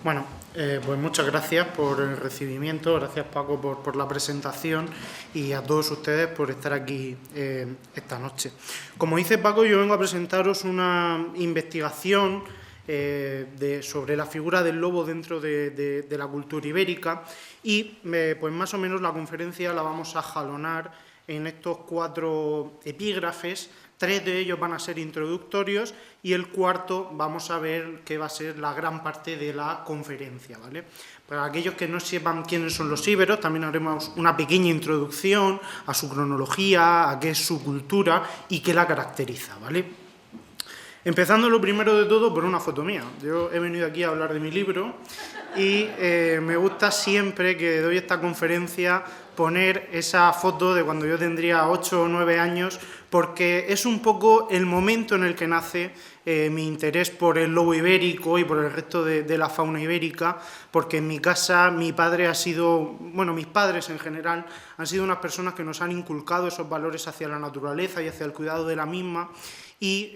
Bueno, pues muchas gracias por el recibimiento, gracias Paco por la presentación y a todos ustedes por estar aquí esta noche. Como dice Paco, yo vengo a presentaros una investigación sobre la figura del lobo dentro de la cultura ibérica y pues más o menos la conferencia la vamos a jalonar en estos 4 epígrafes. 3 de ellos van a ser introductorios y el cuarto vamos a ver que va a ser la gran parte de la conferencia, ¿vale? Para aquellos que no sepan quiénes son los íberos, también haremos una pequeña introducción a su cronología, a qué es su cultura y qué la caracteriza, ¿vale? Empezando lo primero de todo por una foto mía. Yo he venido aquí a hablar de mi libro y me gusta siempre que doy esta conferencia poner esa foto de cuando yo tendría 8 o 9 años, porque es un poco el momento en el que nace mi interés por el lobo ibérico y por el resto de la fauna ibérica, porque en mi casa mi padre ha sido, bueno, mis padres en general han sido unas personas que nos han inculcado esos valores hacia la naturaleza y hacia el cuidado de la misma, y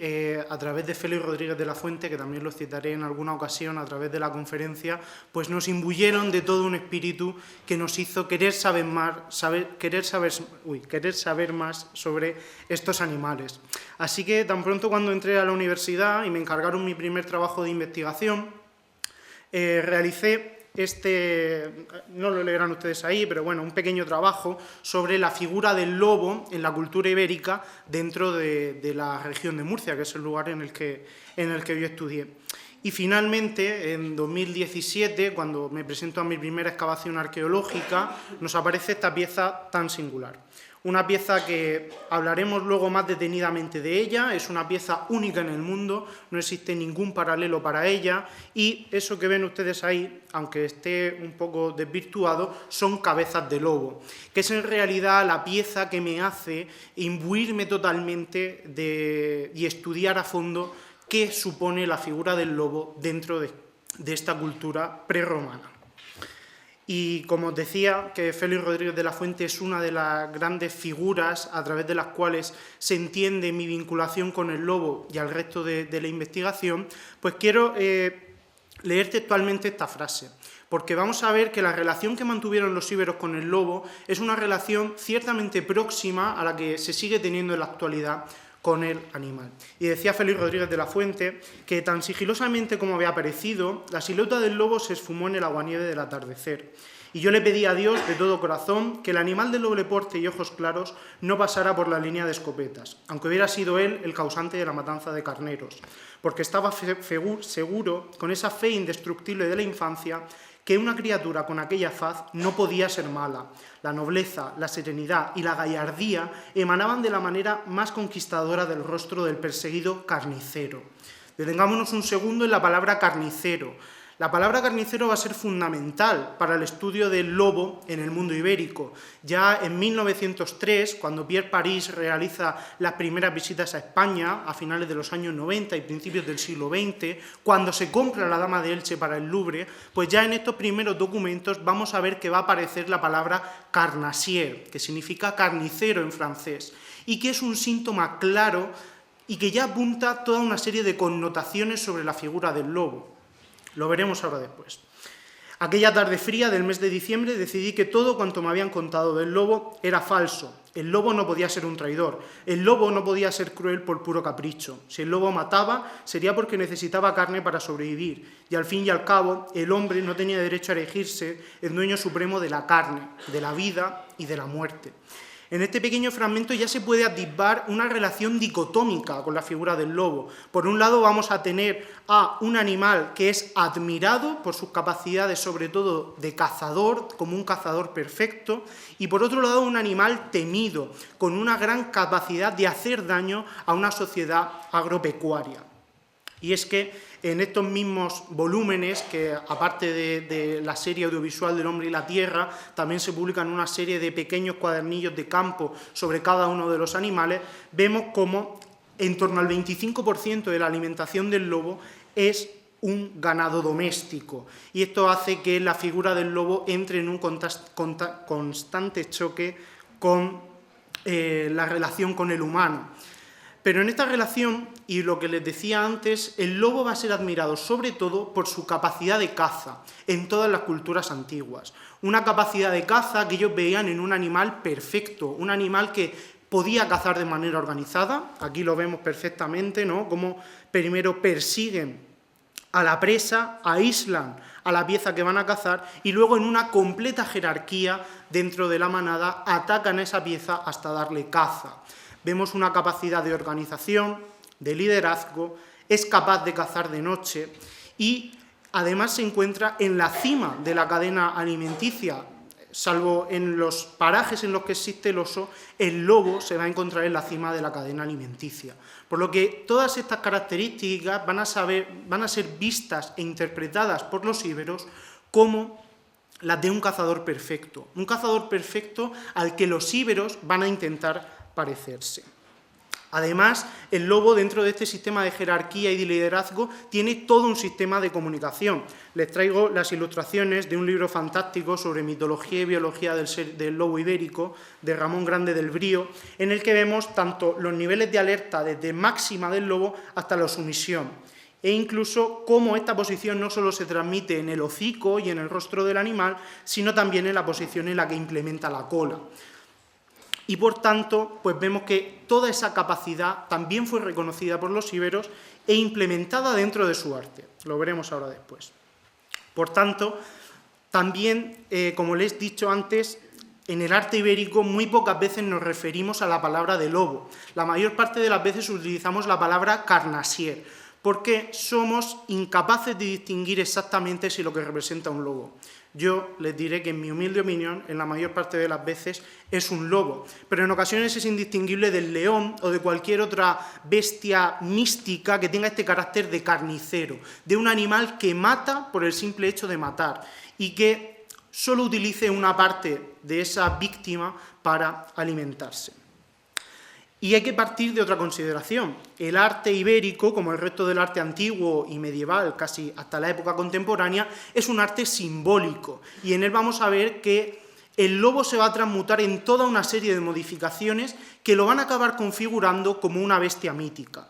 a través de Félix Rodríguez de la Fuente, que también los citaré en alguna ocasión a través de la conferencia, pues nos imbuyeron de todo un espíritu que nos hizo querer saber más sobre estos animales. Así que tan pronto cuando entré a la universidad y me encargaron mi primer trabajo de investigación, realicé no lo leerán ustedes ahí, pero bueno, un pequeño trabajo sobre la figura del lobo en la cultura ibérica dentro de la región de Murcia, que es el lugar en el que yo estudié. Y finalmente, en 2017, cuando me presento a mi primera excavación arqueológica, nos aparece esta pieza tan singular. Una pieza que hablaremos luego más detenidamente de ella, es una pieza única en el mundo, no existe ningún paralelo para ella, y eso que ven ustedes ahí, aunque esté un poco desvirtuado, son cabezas de lobo, que es en realidad la pieza que me hace imbuirme totalmente y estudiar a fondo qué supone la figura del lobo dentro de esta cultura prerromana. Y como os decía, que Félix Rodríguez de la Fuente es una de las grandes figuras a través de las cuales se entiende mi vinculación con el lobo y al resto de la investigación, pues quiero leer textualmente esta frase, porque vamos a ver que la relación que mantuvieron los íberos con el lobo es una relación ciertamente próxima a la que se sigue teniendo en la actualidad con el animal. Y decía Félix Rodríguez de la Fuente que tan sigilosamente como había aparecido, la silueta del lobo se esfumó en el aguanieve del atardecer. Y yo le pedí a Dios de todo corazón que el animal de doble porte y ojos claros no pasara por la línea de escopetas, aunque hubiera sido él el causante de la matanza de carneros, porque estaba seguro, con esa fe indestructible de la infancia, que una criatura con aquella faz no podía ser mala. La nobleza, la serenidad y la gallardía emanaban de la manera más conquistadora del rostro del perseguido carnicero. Detengámonos un segundo en la palabra carnicero. La palabra carnicero va a ser fundamental para el estudio del lobo en el mundo ibérico. Ya en 1903, cuando Pierre Paris realiza las primeras visitas a España, a finales de los años 90 y principios del siglo XX, cuando se compra la Dama de Elche para el Louvre, pues ya en estos primeros documentos vamos a ver que va a aparecer la palabra carnassier, que significa carnicero en francés, y que es un síntoma claro y que ya apunta toda una serie de connotaciones sobre la figura del lobo. Lo veremos ahora después. Aquella tarde fría del mes de diciembre decidí que todo cuanto me habían contado del lobo era falso. El lobo no podía ser un traidor. El lobo no podía ser cruel por puro capricho. Si el lobo mataba, sería porque necesitaba carne para sobrevivir. Y al fin y al cabo, el hombre no tenía derecho a erigirse el dueño supremo de la carne, de la vida y de la muerte. En este pequeño fragmento ya se puede atisbar una relación dicotómica con la figura del lobo. Por un lado vamos a tener a un animal que es admirado por sus capacidades, sobre todo de cazador, como un cazador perfecto, y por otro lado un animal temido, con una gran capacidad de hacer daño a una sociedad agropecuaria. Y es que en estos mismos volúmenes, que aparte de la serie audiovisual del Hombre y la Tierra, también se publican una serie de pequeños cuadernillos de campo sobre cada uno de los animales, vemos cómo en torno al 25% de la alimentación del lobo es un ganado doméstico. Y esto hace que la figura del lobo entre en un constante choque con la relación con el humano. Pero en esta relación, y lo que les decía antes, el lobo va a ser admirado sobre todo por su capacidad de caza en todas las culturas antiguas. Una capacidad de caza que ellos veían en un animal perfecto, un animal que podía cazar de manera organizada. Aquí lo vemos perfectamente, ¿no? Cómo primero persiguen a la presa, aíslan a la pieza que van a cazar y luego en una completa jerarquía dentro de la manada atacan a esa pieza hasta darle caza. Vemos una capacidad de organización, de liderazgo, es capaz de cazar de noche y además se encuentra en la cima de la cadena alimenticia. Salvo en los parajes en los que existe el oso, el lobo se va a encontrar en la cima de la cadena alimenticia. Por lo que todas estas características van a ser vistas e interpretadas por los íberos como las de un cazador perfecto al que los íberos van a intentar parecerse. Además, el lobo, dentro de este sistema de jerarquía y de liderazgo, tiene todo un sistema de comunicación. Les traigo las ilustraciones de un libro fantástico sobre mitología y biología del lobo ibérico, de Ramón Grande del Brío, en el que vemos tanto los niveles de alerta desde máxima del lobo hasta la sumisión, e incluso cómo esta posición no solo se transmite en el hocico y en el rostro del animal, sino también en la posición en la que implementa la cola. Y por tanto, pues vemos que toda esa capacidad también fue reconocida por los íberos e implementada dentro de su arte. Lo veremos ahora después. Por tanto, también, como les he dicho antes, en el arte ibérico muy pocas veces nos referimos a la palabra de lobo. La mayor parte de las veces utilizamos la palabra carnassier, porque somos incapaces de distinguir exactamente si lo que representa un lobo. Yo les diré que, en mi humilde opinión, en la mayor parte de las veces es un lobo, pero en ocasiones es indistinguible del león o de cualquier otra bestia mística que tenga este carácter de carnicero, de un animal que mata por el simple hecho de matar y que solo utilice una parte de esa víctima para alimentarse. Y hay que partir de otra consideración. El arte ibérico, como el resto del arte antiguo y medieval, casi hasta la época contemporánea, es un arte simbólico. Y en él vamos a ver que el lobo se va a transmutar en toda una serie de modificaciones que lo van a acabar configurando como una bestia mítica.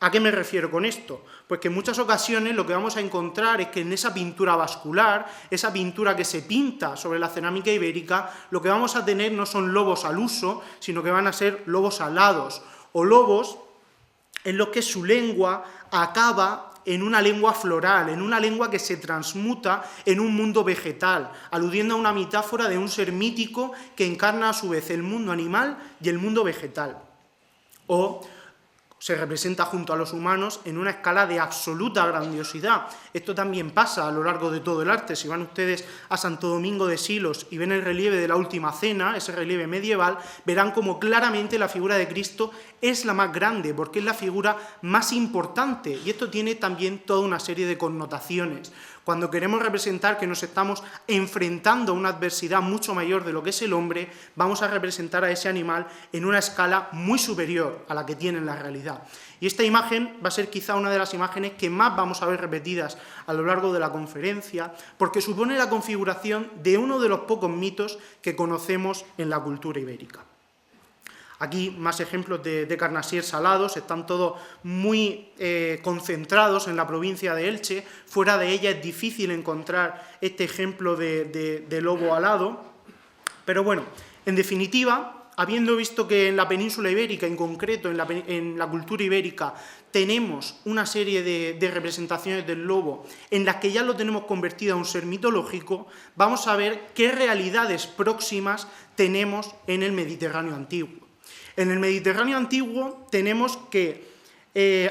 ¿A qué me refiero con esto? Pues que en muchas ocasiones lo que vamos a encontrar es que en esa pintura vascular, esa pintura que se pinta sobre la cerámica ibérica, lo que vamos a tener no son lobos al uso, sino que van a ser lobos alados, o lobos en los que su lengua acaba en una lengua floral, en una lengua que se transmuta en un mundo vegetal, aludiendo a una metáfora de un ser mítico que encarna a su vez el mundo animal y el mundo vegetal. O se representa junto a los humanos en una escala de absoluta grandiosidad. Esto también pasa a lo largo de todo el arte. Si van ustedes a Santo Domingo de Silos y ven el relieve de la Última Cena, ese relieve medieval, verán como claramente la figura de Cristo es la más grande, porque es la figura más importante, y esto tiene también toda una serie de connotaciones. Cuando queremos representar que nos estamos enfrentando a una adversidad mucho mayor de lo que es el hombre, vamos a representar a ese animal en una escala muy superior a la que tiene en la realidad. Y esta imagen va a ser quizá una de las imágenes que más vamos a ver repetidas a lo largo de la conferencia, porque supone la configuración de uno de los pocos mitos que conocemos en la cultura ibérica. Aquí más ejemplos de carnassier salados, están todos muy concentrados en la provincia de Elche. Fuera de ella es difícil encontrar este ejemplo de lobo alado. Pero bueno, en definitiva, habiendo visto que en la península ibérica, en concreto en la cultura ibérica, tenemos una serie de representaciones del lobo en las que ya lo tenemos convertido a un ser mitológico, vamos a ver qué realidades próximas tenemos en el Mediterráneo antiguo. En el Mediterráneo antiguo tenemos que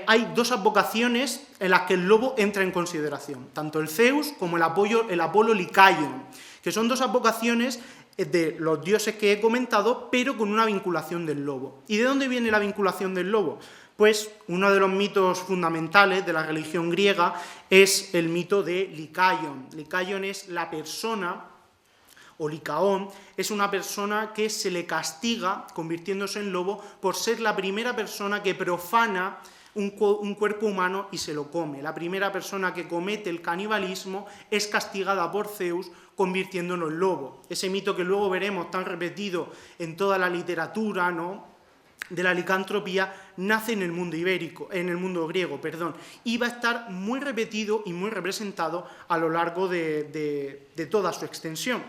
hay dos advocaciones en las que el lobo entra en consideración, tanto el Zeus como el Apolo Licaion, que son dos advocaciones de los dioses que he comentado, pero con una vinculación del lobo. ¿Y de dónde viene la vinculación del lobo? Pues uno de los mitos fundamentales de la religión griega es el mito de Licaion. Licaion es la persona, o Licaón, es una persona que se le castiga convirtiéndose en lobo por ser la primera persona que profana un cuerpo humano y se lo come. La primera persona que comete el canibalismo es castigada por Zeus convirtiéndolo en lobo. Ese mito que luego veremos tan repetido en toda la literatura, ¿no?, de la licantropía nace en el mundo ibérico, en el mundo griego, perdón, y va a estar muy repetido y muy representado a lo largo de toda su extensión.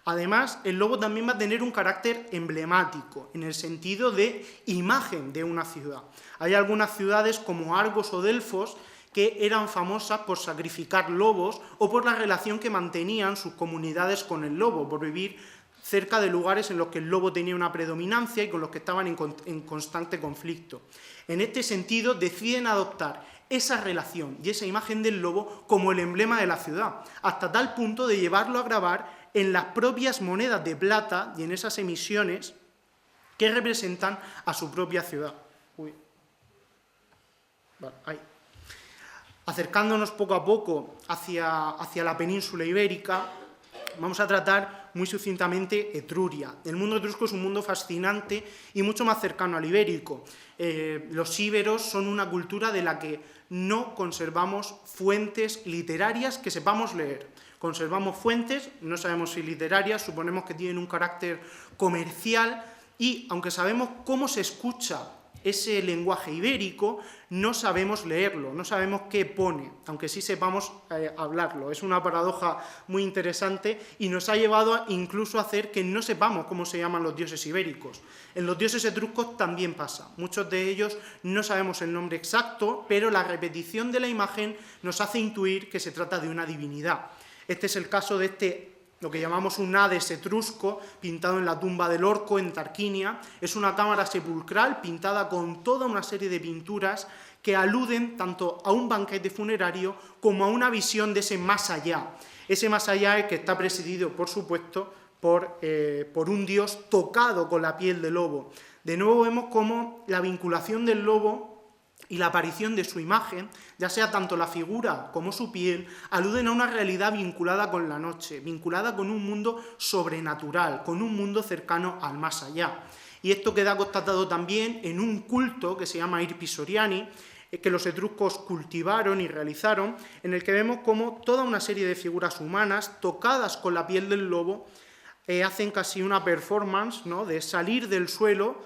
Además, el lobo también va a tener un carácter emblemático, en el sentido de imagen de una ciudad. Hay algunas ciudades como Argos o Delfos que eran famosas por sacrificar lobos o por la relación que mantenían sus comunidades con el lobo, por vivir cerca de lugares en los que el lobo tenía una predominancia y con los que estaban en constante conflicto. En este sentido, deciden adoptar esa relación y esa imagen del lobo como el emblema de la ciudad, hasta tal punto de llevarlo a grabar en las propias monedas de plata y en esas emisiones que representan a su propia ciudad. Vale, ahí. Acercándonos poco a poco hacia la península ibérica, vamos a tratar muy sucintamente Etruria. El mundo etrusco es un mundo fascinante y mucho más cercano al ibérico. Los íberos son una cultura de la que no conservamos fuentes literarias que sepamos leer. Conservamos fuentes, no sabemos si literarias, suponemos que tienen un carácter comercial y, aunque sabemos cómo se escucha ese lenguaje ibérico, no sabemos leerlo, no sabemos qué pone, aunque sí sepamos hablarlo. Es una paradoja muy interesante y nos ha llevado incluso a hacer que no sepamos cómo se llaman los dioses ibéricos. En los dioses etruscos también pasa. Muchos de ellos no sabemos el nombre exacto, pero la repetición de la imagen nos hace intuir que se trata de una divinidad. Este es el caso de lo que llamamos un Hades etrusco, pintado en la tumba del Orco en Tarquinia. Es una cámara sepulcral pintada con toda una serie de pinturas que aluden tanto a un banquete funerario como a una visión de ese más allá. Ese más allá es que está presidido, por supuesto, por un dios tocado con la piel de lobo. De nuevo vemos cómo la vinculación del lobo y la aparición de su imagen, ya sea tanto la figura como su piel, aluden a una realidad vinculada con la noche, vinculada con un mundo sobrenatural, con un mundo cercano al más allá. Y esto queda constatado también en un culto que se llama Irpis Oriani, que los etruscos cultivaron y realizaron, en el que vemos cómo toda una serie de figuras humanas tocadas con la piel del lobo hacen casi una performance, ¿no?, de salir del suelo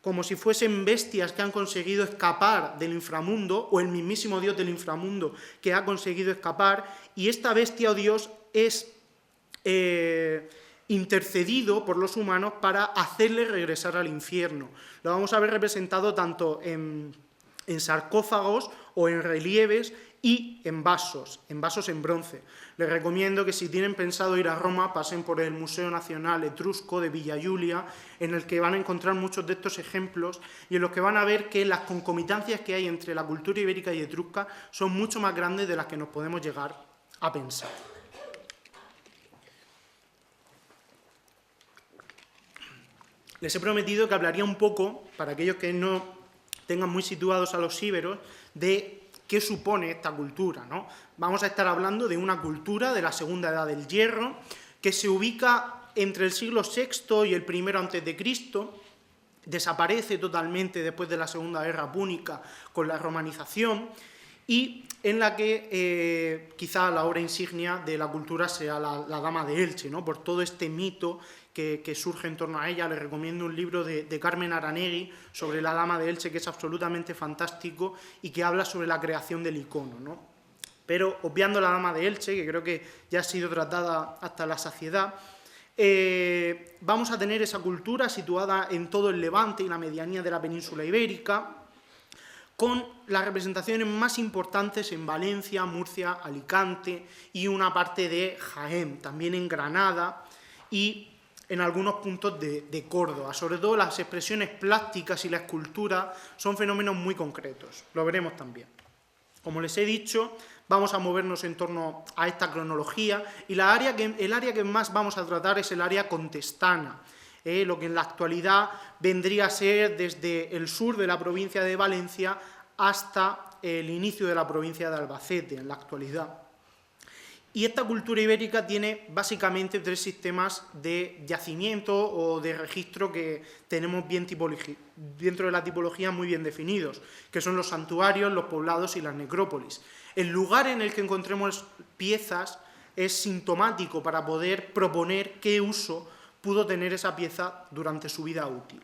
como si fuesen bestias que han conseguido escapar del inframundo, o el mismísimo dios del inframundo que ha conseguido escapar, y esta bestia o dios es intercedido por los humanos para hacerle regresar al infierno. Lo vamos a ver representado tanto en sarcófagos o en relieves y en vasos en bronce. Les recomiendo que si tienen pensado ir a Roma, pasen por el Museo Nacional Etrusco de Villa Giulia, en el que van a encontrar muchos de estos ejemplos y en los que van a ver que las concomitancias que hay entre la cultura ibérica y etrusca son mucho más grandes de las que nos podemos llegar a pensar. Les he prometido que hablaría un poco, para aquellos que no tengan muy situados a los íberos, de qué supone esta cultura, ¿no? Vamos a estar hablando de una cultura de la Segunda Edad del Hierro que se ubica entre el siglo VI y el I a.C., desaparece totalmente después de la Segunda Guerra Púnica con la romanización, y en la que quizá la obra insignia de la cultura sea la Dama de Elche, ¿no?, por todo este mito que surge en torno a ella. Les recomiendo un libro de Carmen Aranegui sobre la Dama de Elche, que es absolutamente fantástico y que habla sobre la creación del icono, ¿no? Pero obviando la Dama de Elche, que creo que ya ha sido tratada hasta la saciedad, vamos a tener esa cultura situada en todo el Levante y la medianía de la península ibérica, con las representaciones más importantes en Valencia, Murcia, Alicante y una parte de Jaén, también en Granada y en algunos puntos de Córdoba. Sobre todo las expresiones plásticas y la escultura son fenómenos muy concretos, lo veremos también. Como les he dicho, vamos a movernos en torno a esta cronología y el área que más vamos a tratar es el área contestana, lo que en la actualidad vendría a ser desde el sur de la provincia de Valencia hasta el inicio de la provincia de Albacete, en la actualidad. Y esta cultura ibérica tiene básicamente tres sistemas de yacimiento o de registro que tenemos dentro de la tipología muy bien definidos, que son los santuarios, los poblados y las necrópolis. El lugar en el que encontremos piezas es sintomático para poder proponer qué uso pudo tener esa pieza durante su vida útil.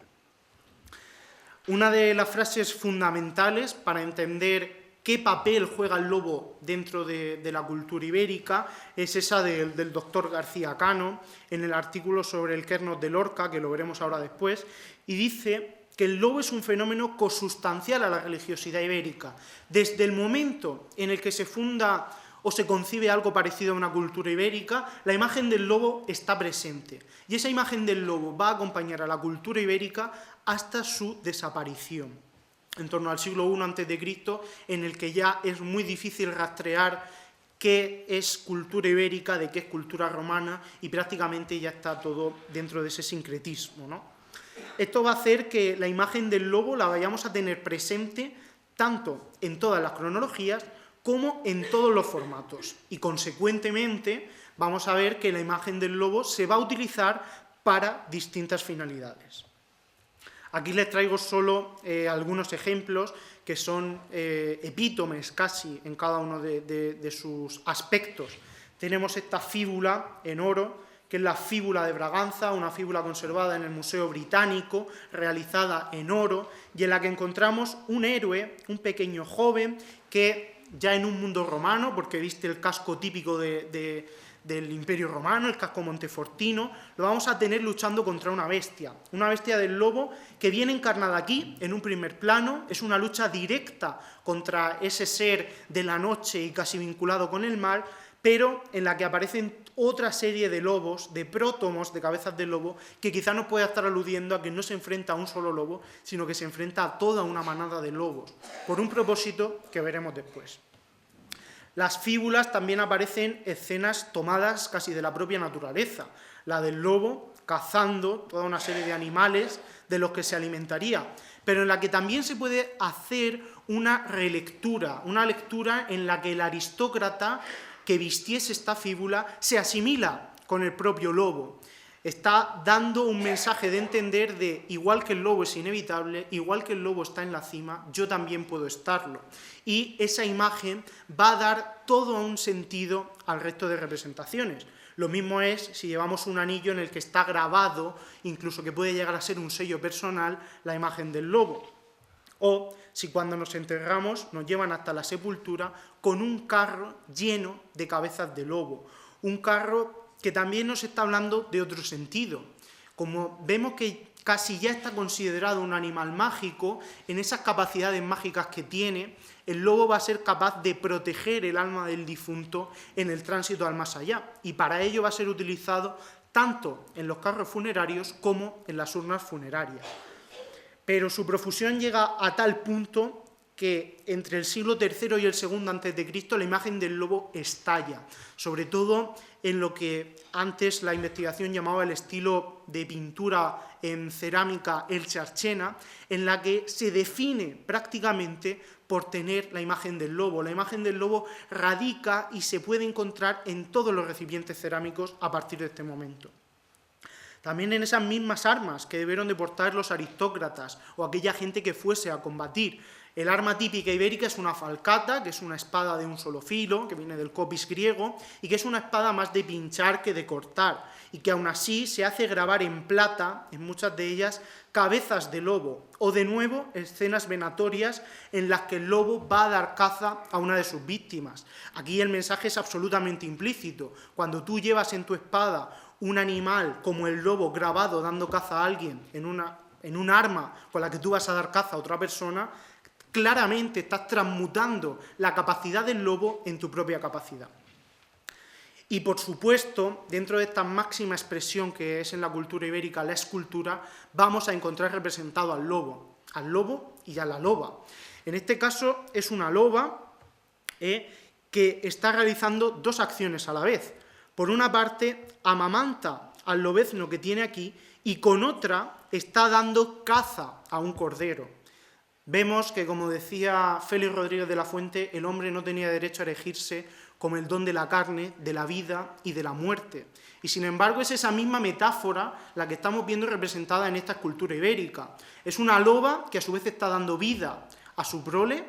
Una de las frases fundamentales para entender qué papel juega el lobo dentro de la cultura ibérica es esa del doctor García Cano, en el artículo sobre el Kernos de Lorca, que lo veremos ahora después, y dice que el lobo es un fenómeno consustancial a la religiosidad ibérica. Desde el momento en el que se funda o se concibe algo parecido a una cultura ibérica, la imagen del lobo está presente. Y esa imagen del lobo va a acompañar a la cultura ibérica hasta su desaparición, en torno al siglo I a.C., en el que ya es muy difícil rastrear qué es cultura ibérica, de qué es cultura romana, y prácticamente ya está todo dentro de ese sincretismo, ¿no? Esto va a hacer que la imagen del lobo la vayamos a tener presente tanto en todas las cronologías como en todos los formatos, y consecuentemente vamos a ver que la imagen del lobo se va a utilizar para distintas finalidades. Aquí les traigo solo algunos ejemplos que son epítomes casi en cada uno de sus aspectos. Tenemos esta fíbula en oro, que es la fíbula de Braganza, una fíbula conservada en el Museo Británico, realizada en oro, y en la que encontramos un héroe, un pequeño joven, que ya en un mundo romano, porque viste el casco típico del Imperio Romano, el casco montefortino, lo vamos a tener luchando contra una bestia del lobo que viene encarnada aquí, en un primer plano. Es una lucha directa contra ese ser de la noche y casi vinculado con el mal, pero en la que aparecen otra serie de lobos, de prótomos, de cabezas de lobo, que quizá nos pueda estar aludiendo a que no se enfrenta a un solo lobo, sino que se enfrenta a toda una manada de lobos, por un propósito que veremos después. Las fíbulas también aparecen escenas tomadas casi de la propia naturaleza, la del lobo cazando toda una serie de animales de los que se alimentaría, pero en la que también se puede hacer una relectura, una lectura en la que el aristócrata que vistiese esta fíbula se asimila con el propio lobo. Está dando un mensaje de entender de, igual que el lobo es inevitable, igual que el lobo está en la cima, yo también puedo estarlo. Y esa imagen va a dar todo un sentido al resto de representaciones. Lo mismo es si llevamos un anillo en el que está grabado, incluso que puede llegar a ser un sello personal, la imagen del lobo. O si cuando nos enterramos nos llevan hasta la sepultura con un carro lleno de cabezas de lobo. Un carro que también nos está hablando de otro sentido. Como vemos que casi ya está considerado un animal mágico, en esas capacidades mágicas que tiene, el lobo va a ser capaz de proteger el alma del difunto en el tránsito al más allá. Y para ello va a ser utilizado tanto en los carros funerarios como en las urnas funerarias. Pero su profusión llega a tal punto que entre el siglo III y el II a.C. la imagen del lobo estalla, sobre todo en lo que antes la investigación llamaba el estilo de pintura en cerámica elcharchena, en la que se define prácticamente por tener la imagen del lobo. La imagen del lobo radica y se puede encontrar en todos los recipientes cerámicos a partir de este momento. También en esas mismas armas que debieron de portar los aristócratas o aquella gente que fuese a combatir. El arma típica ibérica es una falcata, que es una espada de un solo filo, que viene del copis griego, y que es una espada más de pinchar que de cortar, y que aún así se hace grabar en plata, en muchas de ellas, cabezas de lobo, o de nuevo escenas venatorias en las que el lobo va a dar caza a una de sus víctimas. Aquí el mensaje es absolutamente implícito. Cuando tú llevas en tu espada un animal como el lobo grabado dando caza a alguien en un arma con la que tú vas a dar caza a otra persona, claramente estás transmutando la capacidad del lobo en tu propia capacidad. Y por supuesto, dentro de esta máxima expresión que es en la cultura ibérica la escultura, vamos a encontrar representado al lobo y a la loba. En este caso es una loba que está realizando dos acciones a la vez. Por una parte, amamanta al lobezno que tiene aquí y con otra está dando caza a un cordero. Vemos que, como decía Félix Rodríguez de la Fuente, el hombre no tenía derecho a erigirse como el don de la carne, de la vida y de la muerte. Y sin embargo es esa misma metáfora la que estamos viendo representada en esta escultura ibérica. Es una loba que a su vez está dando vida a su prole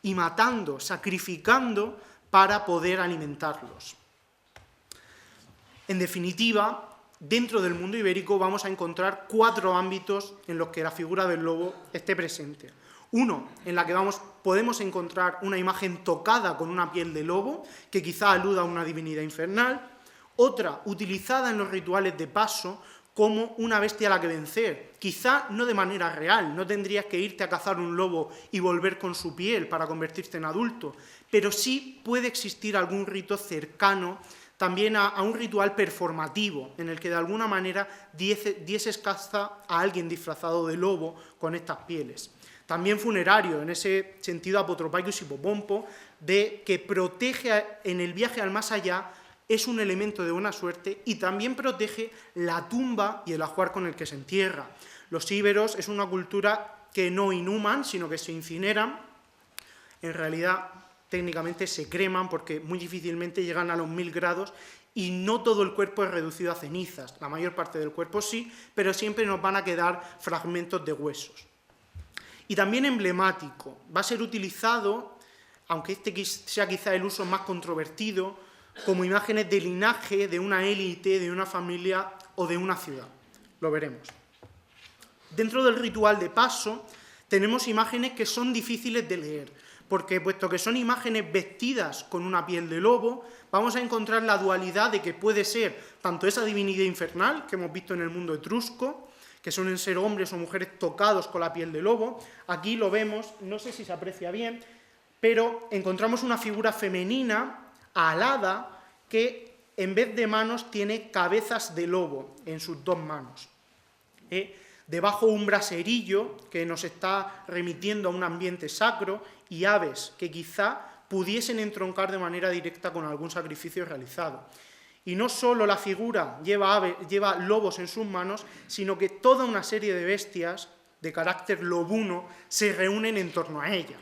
y matando, sacrificando para poder alimentarlos. En definitiva, dentro del mundo ibérico vamos a encontrar 4 ámbitos en los que la figura del lobo esté presente. Uno, en la que podemos encontrar una imagen tocada con una piel de lobo, que quizá aluda a una divinidad infernal. Otra, utilizada en los rituales de paso como una bestia a la que vencer. Quizá no de manera real, no tendrías que irte a cazar un lobo y volver con su piel para convertirte en adulto, pero sí puede existir algún rito cercano también a un ritual performativo, en el que de alguna manera dieses caza a alguien disfrazado de lobo con estas pieles. También funerario, en ese sentido Apotropaicus Hippopompo, de que protege en el viaje al más allá, es un elemento de buena suerte y también protege la tumba y el ajuar con el que se entierra. Los íberos es una cultura que no inhuman, sino que se incineran. En realidad, técnicamente se creman porque muy difícilmente llegan a los 1000 grados y no todo el cuerpo es reducido a cenizas. La mayor parte del cuerpo sí, pero siempre nos van a quedar fragmentos de huesos. Y también emblemático. Va a ser utilizado, aunque este sea quizá el uso más controvertido, como imágenes de linaje, de una élite, de una familia o de una ciudad. Lo veremos. Dentro del ritual de paso tenemos imágenes que son difíciles de leer, porque puesto que son imágenes vestidas con una piel de lobo, vamos a encontrar la dualidad de que puede ser tanto esa divinidad infernal que hemos visto en el mundo etrusco, que suelen ser hombres o mujeres tocados con la piel de lobo. Aquí lo vemos, no sé si se aprecia bien, pero encontramos una figura femenina alada que en vez de manos tiene cabezas de lobo en sus 2 manos. Debajo un braserillo que nos está remitiendo a un ambiente sacro y aves que quizá pudiesen entroncar de manera directa con algún sacrificio realizado. Y no solo la figura lleva lobos en sus manos, sino que toda una serie de bestias de carácter lobuno se reúnen en torno a ella.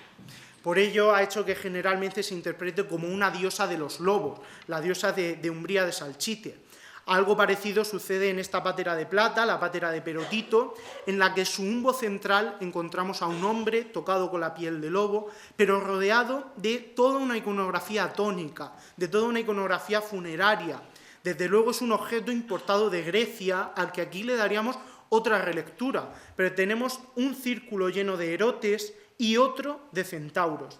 Por ello ha hecho que generalmente se interprete como una diosa de los lobos, la diosa de Umbría de Salchite. Algo parecido sucede en esta pátera de plata, la pátera de Perotito, en la que en su umbo central encontramos a un hombre tocado con la piel de lobo, pero rodeado de toda una iconografía tónica, de toda una iconografía funeraria. Desde luego es un objeto importado de Grecia, al que aquí le daríamos otra relectura, pero tenemos un círculo lleno de erotes y otro de centauros.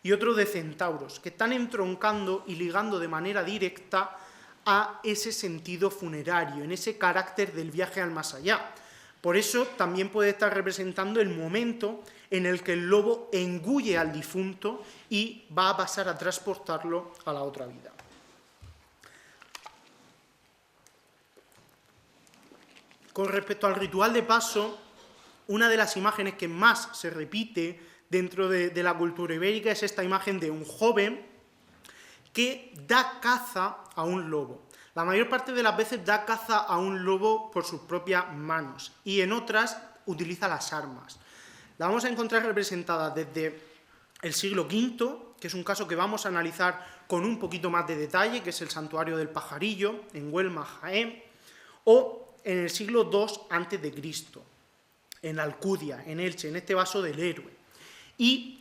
Y otro de centauros, que están entroncando y ligando de manera directa a ese sentido funerario, en ese carácter del viaje al más allá. Por eso también puede estar representando el momento en el que el lobo engulle al difunto y va a pasar a transportarlo a la otra vida. Con respecto al ritual de paso, una de las imágenes que más se repite dentro de la cultura ibérica es esta imagen de un joven que da caza a un lobo. La mayor parte de las veces da caza a un lobo por sus propias manos y en otras utiliza las armas. La vamos a encontrar representada desde el siglo V, que es un caso que vamos a analizar con un poquito más de detalle, que es el santuario del Pajarillo, en Huelma, Jaén, o en el siglo II a.C., en Alcudia, en Elche, en este vaso del héroe. Y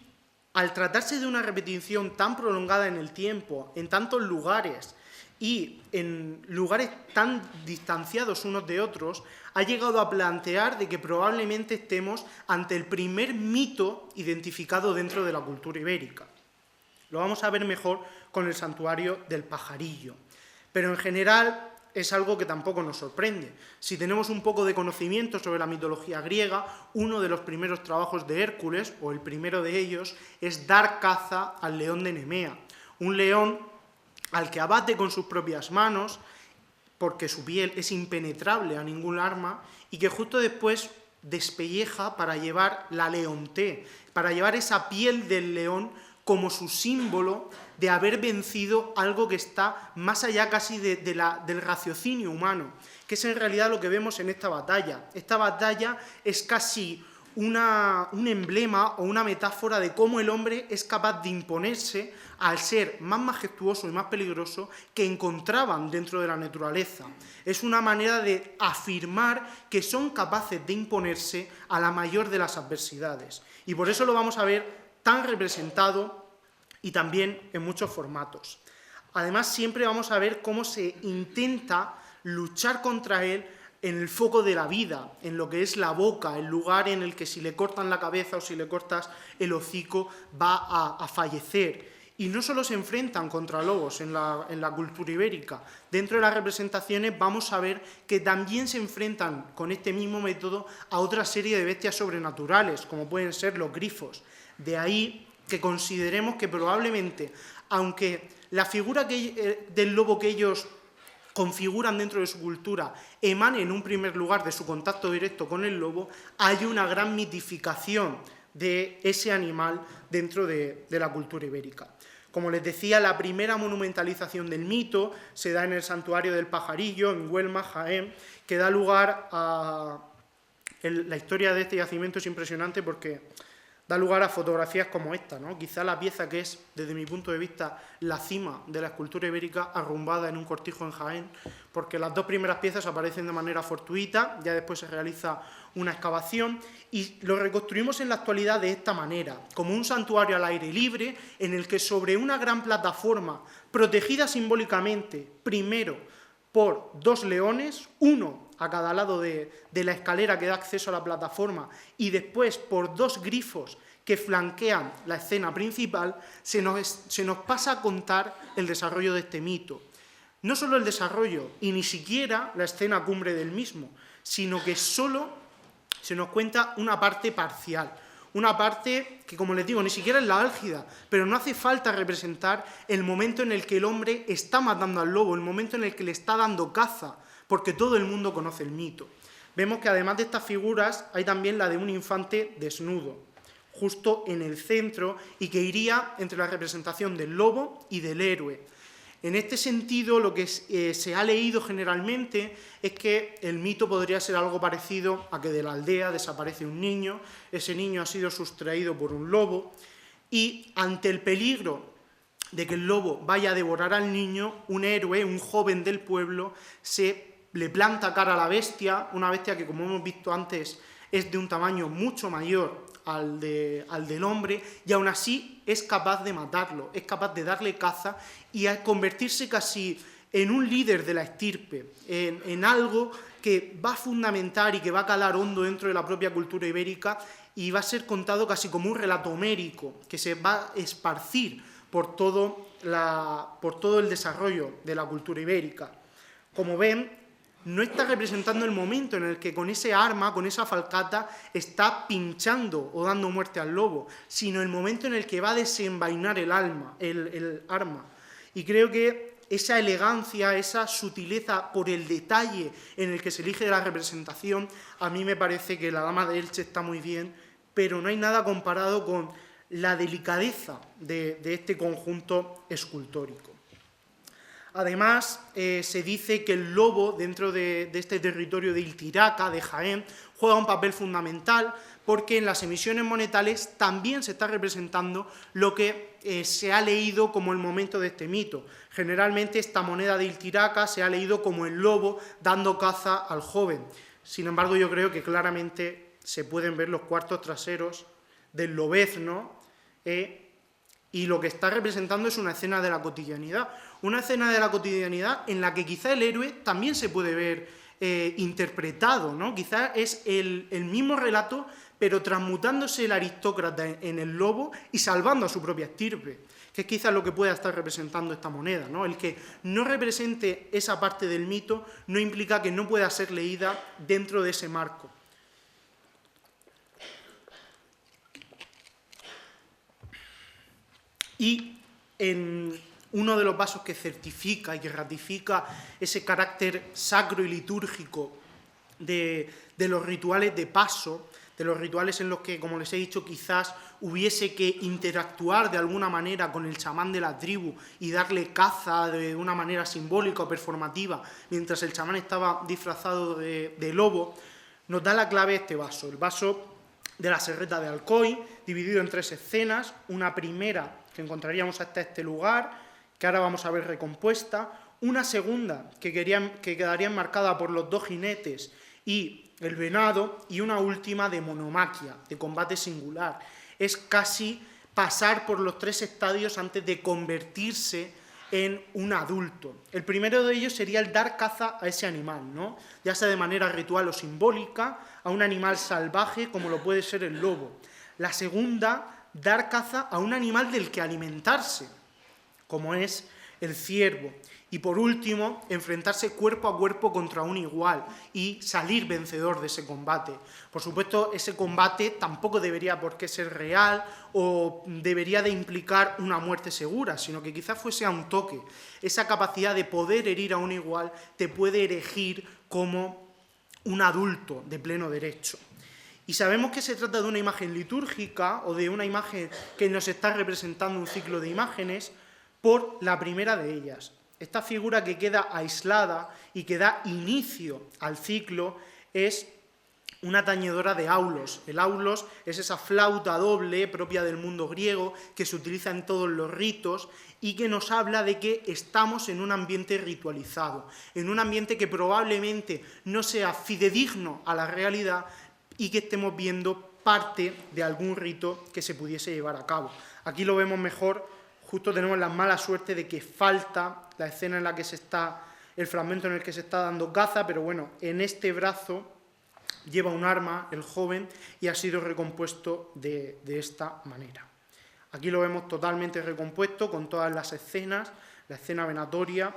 al tratarse de una repetición tan prolongada en el tiempo, en tantos lugares y en lugares tan distanciados unos de otros, ha llegado a plantear de que probablemente estemos ante el primer mito identificado dentro de la cultura ibérica. Lo vamos a ver mejor con el santuario del Pajarillo. Pero en general es algo que tampoco nos sorprende. Si tenemos un poco de conocimiento sobre la mitología griega, uno de los primeros trabajos de Hércules, o el primero de ellos, es dar caza al león de Nemea. Un león al que abate con sus propias manos, porque su piel es impenetrable a ningún arma, y que justo después despelleja para llevar la leonté, para llevar esa piel del león como su símbolo de haber vencido algo que está más allá casi del raciocinio humano, que es en realidad lo que vemos en esta batalla. Esta batalla es casi un emblema o una metáfora de cómo el hombre es capaz de imponerse al ser más majestuoso y más peligroso que encontraban dentro de la naturaleza. Es una manera de afirmar que son capaces de imponerse a la mayor de las adversidades. Y por eso lo vamos a ver tan representado y también en muchos formatos. Además, siempre vamos a ver cómo se intenta luchar contra él en el foco de la vida, en lo que es la boca, el lugar en el que si le cortan la cabeza o si le cortas el hocico va a fallecer. Y no solo se enfrentan contra lobos en la cultura ibérica, dentro de las representaciones vamos a ver que también se enfrentan con este mismo método a otra serie de bestias sobrenaturales, como pueden ser los grifos. De ahí que consideremos que probablemente, aunque la figura del lobo que ellos configuran dentro de su cultura emane en un primer lugar de su contacto directo con el lobo, hay una gran mitificación de ese animal dentro de la cultura ibérica. Como les decía, la primera monumentalización del mito se da en el santuario del Pajarillo, en Huelma, Jaén, que da lugar a... La historia de este yacimiento es impresionante porque da lugar a fotografías como esta, ¿no? Quizá la pieza que es, desde mi punto de vista, la cima de la escultura ibérica arrumbada en un cortijo en Jaén, porque las dos primeras piezas aparecen de manera fortuita, ya después se realiza una excavación y lo reconstruimos en la actualidad de esta manera, como un santuario al aire libre en el que sobre una gran plataforma, protegida simbólicamente, primero por dos leones, uno a cada lado de la escalera que da acceso a la plataforma y después por dos grifos que flanquean la escena principal, se nos pasa a contar el desarrollo de este mito. No solo el desarrollo y ni siquiera la escena cumbre del mismo, sino que solo se nos cuenta una parte parcial, una parte que, como les digo, ni siquiera es la álgida, pero no hace falta representar el momento en el que el hombre está matando al lobo, el momento en el que le está dando caza, porque todo el mundo conoce el mito. Vemos que además de estas figuras hay también la de un infante desnudo, justo en el centro, y que iría entre la representación del lobo y del héroe. En este sentido, lo que se ha leído generalmente es que el mito podría ser algo parecido a que de la aldea desaparece un niño, ese niño ha sido sustraído por un lobo, y ante el peligro de que el lobo vaya a devorar al niño, un héroe, un joven del pueblo, le planta cara a la bestia, una bestia que, como hemos visto antes, es de un tamaño mucho mayor al del hombre, y aún así es capaz de matarlo, es capaz de darle caza y a convertirse casi en un líder de la estirpe, en algo que va a fundamentar y que va a calar hondo dentro de la propia cultura ibérica y va a ser contado casi como un relato homérico, que se va a esparcir por todo el desarrollo de la cultura ibérica. Como ven, no está representando el momento en el que con ese arma, con esa falcata, está pinchando o dando muerte al lobo, sino el momento en el que va a desenvainar el arma. Y creo que esa elegancia, esa sutileza por el detalle en el que se elige la representación, a mí me parece que la Dama de Elche está muy bien, pero no hay nada comparado con la delicadeza de este conjunto escultórico. Además, se dice que el lobo, dentro de este territorio de Iltiraca, de Jaén, juega un papel fundamental porque en las emisiones monetales también se está representando lo que se ha leído como el momento de este mito. Generalmente esta moneda de Iltiraca se ha leído como el lobo dando caza al joven. Sin embargo, yo creo que claramente se pueden ver los cuartos traseros del lobezno y lo que está representando es una escena de la cotidianidad. Una escena de la cotidianidad en la que quizá el héroe también se puede ver interpretado, ¿no? Quizá es el mismo relato, pero transmutándose el aristócrata en el lobo y salvando a su propia estirpe, que es quizá lo que pueda estar representando esta moneda, ¿no? El que no represente esa parte del mito no implica que no pueda ser leída dentro de ese marco. Y en uno de los vasos que certifica y que ratifica ese carácter sacro y litúrgico de los rituales de paso, de los rituales en los que, como les he dicho, quizás hubiese que interactuar de alguna manera con el chamán de la tribu y darle caza de una manera simbólica o performativa, mientras el chamán estaba disfrazado de lobo, nos da la clave este vaso, el vaso de la Serreta de Alcoy, dividido en 3 escenas, una primera que encontraríamos hasta este lugar, que ahora vamos a ver recompuesta, una segunda que quedaría enmarcada por los 2 jinetes y el venado, y una última de monomaquia, de combate singular. Es casi pasar por los 3 estadios antes de convertirse en un adulto. El primero de ellos sería el dar caza a ese animal, ¿no? Ya sea de manera ritual o simbólica, a un animal salvaje como lo puede ser el lobo. La segunda, dar caza a un animal del que alimentarse, como es el ciervo. Y por último, enfrentarse cuerpo a cuerpo contra un igual y salir vencedor de ese combate. Por supuesto, ese combate tampoco debería por qué ser real o debería de implicar una muerte segura, sino que quizás fuese a un toque. Esa capacidad de poder herir a un igual te puede erigir como un adulto de pleno derecho. Y sabemos que se trata de una imagen litúrgica o de una imagen que nos está representando un ciclo de imágenes por la primera de ellas. Esta figura que queda aislada y que da inicio al ciclo es una tañedora de aulos. El aulos es esa flauta doble propia del mundo griego que se utiliza en todos los ritos y que nos habla de que estamos en un ambiente ritualizado, en un ambiente que probablemente no sea fidedigno a la realidad y que estemos viendo parte de algún rito que se pudiese llevar a cabo. Aquí lo vemos mejor. Justo tenemos la mala suerte de que falta la escena en la que se está, el fragmento en el que se está dando caza, pero bueno, en este brazo lleva un arma el joven y ha sido recompuesto de esta manera. Aquí lo vemos totalmente recompuesto con todas las escenas, la escena venatoria.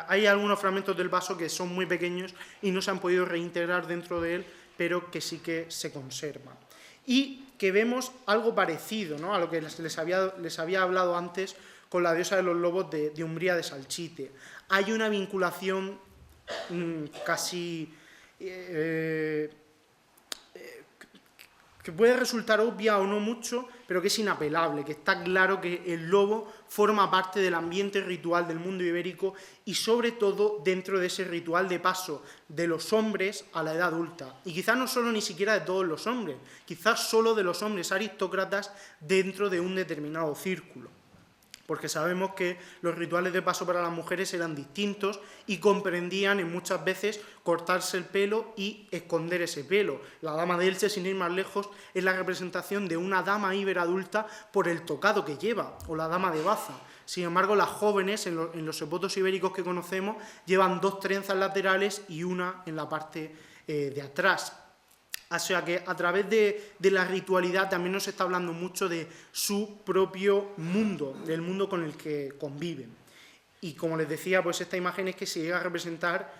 Hay algunos fragmentos del vaso que son muy pequeños y no se han podido reintegrar dentro de él, pero que sí que se conservan. Y que vemos algo parecido, ¿no?, a lo que les había hablado antes con la diosa de los lobos de Umbría de Salchite. Hay una vinculación casi que puede resultar obvia o no mucho, pero que es inapelable, que está claro que el lobo forma parte del ambiente ritual del mundo ibérico y sobre todo dentro de ese ritual de paso de los hombres a la edad adulta. Y quizás no solo ni siquiera de todos los hombres, quizás solo de los hombres aristócratas dentro de un determinado círculo. Porque sabemos que los rituales de paso para las mujeres eran distintos y comprendían en muchas veces cortarse el pelo y esconder ese pelo. La dama de Elche, sin ir más lejos, es la representación de una dama iberadulta por el tocado que lleva, o la dama de Baza. Sin embargo, las jóvenes, en los sepotos ibéricos que conocemos, llevan 2 trenzas laterales y una en la parte de atrás. O sea que a través de la ritualidad también nos está hablando mucho de su propio mundo, del mundo con el que conviven. Y como les decía, pues esta imagen es que se llega a representar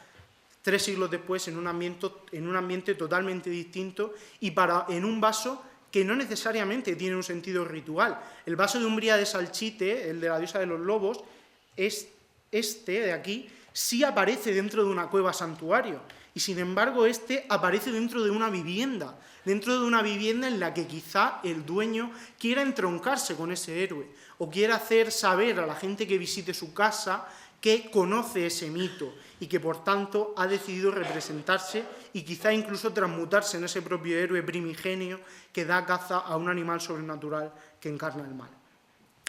3 siglos después en un ambiente totalmente distinto y en un vaso que no necesariamente tiene un sentido ritual. El vaso de Umbría de Salchite, el de la diosa de los lobos, este de aquí, sí aparece dentro de una cueva santuario. Y sin embargo, este aparece dentro de una vivienda en la que quizá el dueño quiera entroncarse con ese héroe o quiera hacer saber a la gente que visite su casa que conoce ese mito y que por tanto ha decidido representarse y quizá incluso transmutarse en ese propio héroe primigenio que da caza a un animal sobrenatural que encarna el mal.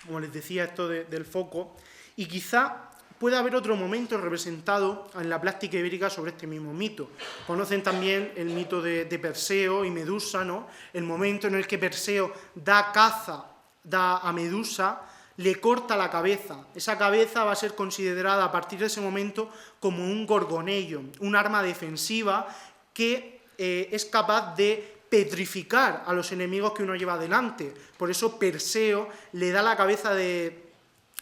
Como les decía, esto del foco, y quizá puede haber otro momento representado en la plástica ibérica sobre este mismo mito. Conocen también el mito de Perseo y Medusa, ¿no? El momento en el que Perseo da caza a Medusa, le corta la cabeza. Esa cabeza va a ser considerada a partir de ese momento como un gorgoneion, un arma defensiva que es capaz de petrificar a los enemigos que uno lleva delante. Por eso Perseo le da la cabeza de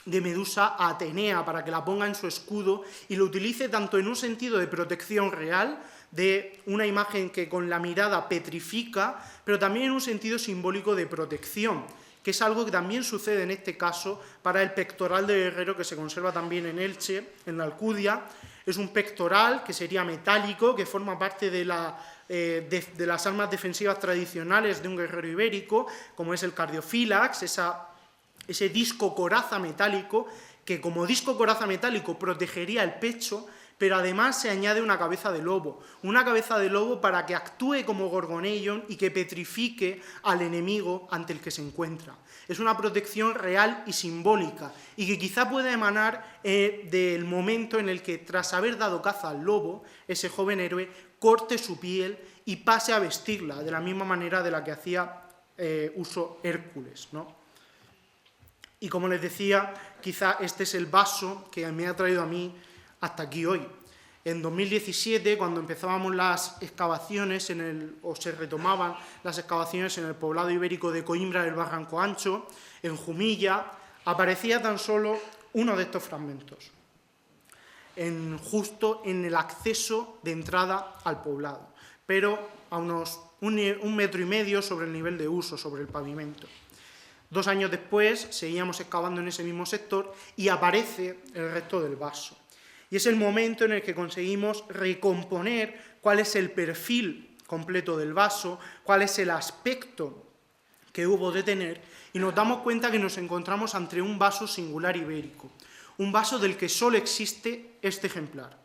Medusa a Atenea para que la ponga en su escudo y lo utilice tanto en un sentido de protección real, de una imagen que con la mirada petrifica, pero también en un sentido simbólico de protección, que es algo que también sucede en este caso para el pectoral de guerrero que se conserva también en Elche, en la Alcudia. Es un pectoral que sería metálico, que forma parte de las armas defensivas tradicionales de un guerrero ibérico, como es el cardiofílax, ese disco coraza metálico, que como disco coraza metálico protegería el pecho, pero además se añade una cabeza de lobo para que actúe como gorgoneion y que petrifique al enemigo ante el que se encuentra. Es una protección real y simbólica, y que quizá pueda emanar del momento en el que, tras haber dado caza al lobo, ese joven héroe corte su piel y pase a vestirla, de la misma manera de la que hacía uso Hércules, ¿no? Y como les decía, quizá este es el vaso que me ha traído a mí hasta aquí hoy. En 2017, cuando empezábamos las excavaciones, o se retomaban las excavaciones en el poblado ibérico de Coimbra del Barranco Ancho, en Jumilla, aparecía tan solo uno de estos fragmentos, justo en el acceso de entrada al poblado, pero a unos 1,5 metros sobre el nivel de uso, sobre el pavimento. 2 años después seguíamos excavando en ese mismo sector y aparece el resto del vaso. Y es el momento en el que conseguimos recomponer cuál es el perfil completo del vaso, cuál es el aspecto que hubo de tener, y nos damos cuenta que nos encontramos ante un vaso singular ibérico, un vaso del que solo existe este ejemplar.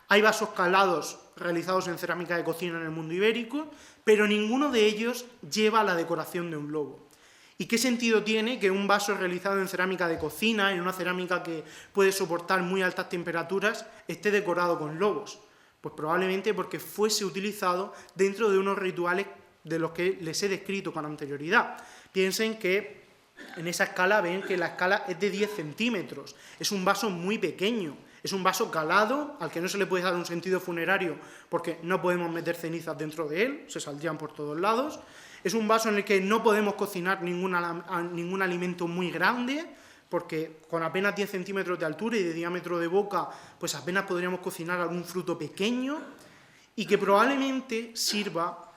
Hay vasos calados realizados en cerámica de cocina en el mundo ibérico, pero ninguno de ellos lleva la decoración de un lobo. ¿Y qué sentido tiene que un vaso realizado en cerámica de cocina, en una cerámica que puede soportar muy altas temperaturas, esté decorado con lobos? Pues probablemente porque fuese utilizado dentro de unos rituales de los que les he descrito con anterioridad. Piensen que en esa escala ven que la escala es de 10 centímetros, es un vaso muy pequeño, es un vaso calado al que no se le puede dar un sentido funerario porque no podemos meter cenizas dentro de él, se saldrían por todos lados. Es un vaso en el que no podemos cocinar ningún alimento muy grande, porque con apenas 10 centímetros de altura y de diámetro de boca, pues apenas podríamos cocinar algún fruto pequeño, y que probablemente sirva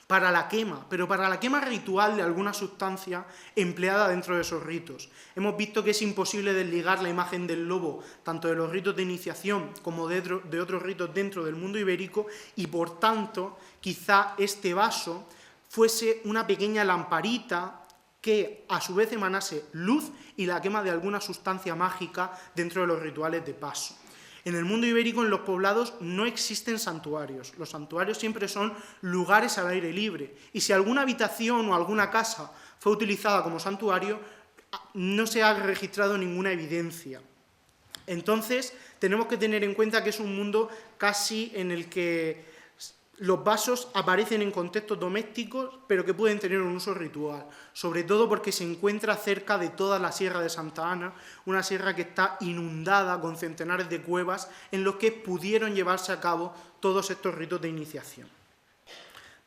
para la quema, pero para la quema ritual de alguna sustancia empleada dentro de esos ritos. Hemos visto que es imposible desligar la imagen del lobo, tanto de los ritos de iniciación como de otros ritos dentro del mundo ibérico, y por tanto, quizá este vaso fuese una pequeña lamparita que a su vez emanase luz y la quema de alguna sustancia mágica dentro de los rituales de paso. En el mundo ibérico, en los poblados, no existen santuarios. Los santuarios siempre son lugares al aire libre. Y si alguna habitación o alguna casa fue utilizada como santuario, no se ha registrado ninguna evidencia. Entonces, tenemos que tener en cuenta que es un mundo casi en el que los vasos aparecen en contextos domésticos, pero que pueden tener un uso ritual, sobre todo porque se encuentra cerca de toda la Sierra de Santa Ana, una sierra que está inundada con centenares de cuevas en los que pudieron llevarse a cabo todos estos ritos de iniciación.